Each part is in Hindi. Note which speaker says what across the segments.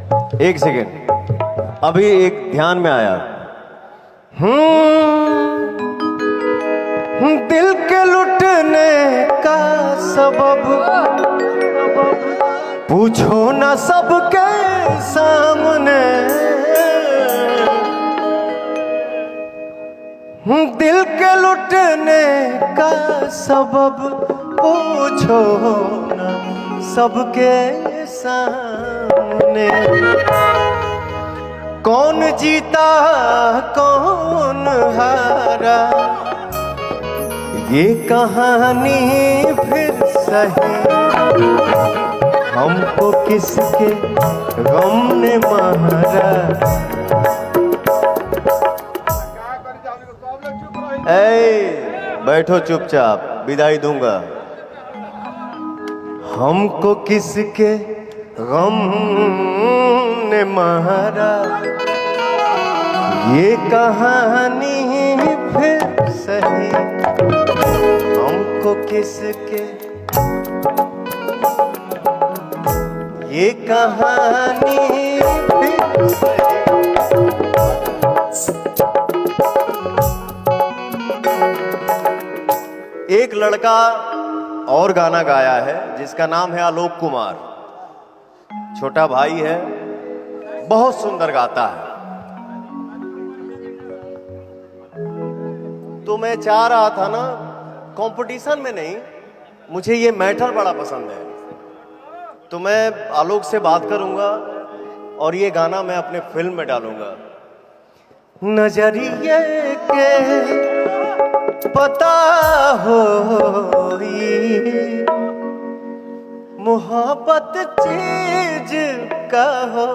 Speaker 1: एक सेकेंड, अभी एक ध्यान में आया। दिल के लुटने का सबब पूछो ना सबके सामने। दिल के लुटने का सबब पूछो ना सबके सामने। कौन जीता कौन हारा ये कहानी फिर सही। हमको किसके गम ने मारा। बैठो चुपचाप, विदाई दूंगा। हमको किसके गम ने मारा ये कहानी फिर सही। हमको किसके ये कहानी फिर सही। एक लड़का और गाना गाया है जिसका नाम है आलोक कुमार। छोटा भाई है, बहुत सुंदर गाता है। तो मैं चाह रहा था ना, कंपटीशन में नहीं, मुझे ये मैटर बड़ा पसंद है, तो मैं आलोक से बात करूंगा और ये गाना मैं अपने फिल्म में डालूंगा। नजरिए के पता हो मोहब्बत चीज का हो।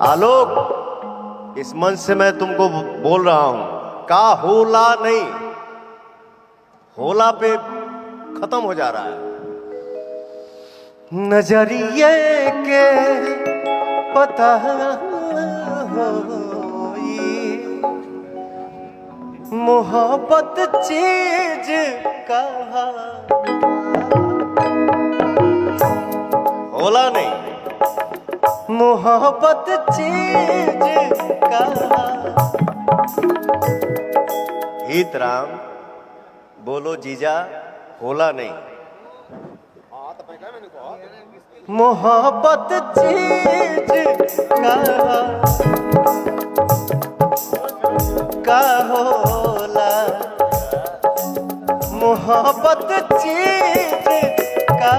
Speaker 1: आलोक, इस मंच से मैं तुमको बोल रहा हूं, का होला नहीं, होला पे खत्म हो जा रहा है। नजरिए के पता हो मोहब्बत चीज का होला नहीं, मोहब्बत चीज का। हित राम बोलो जीजा, होला नहीं, मोहब्बत चीज का होला। मोहब्बत चीज का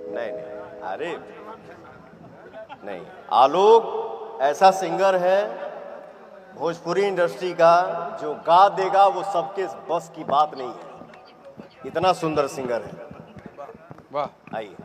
Speaker 1: नहीं, अरे नहीं। आलोक ऐसा सिंगर है भोजपुरी इंडस्ट्री का जो गा देगा, वो सबके बस की बात नहीं है। इतना सुंदर सिंगर है। वाह, आइए।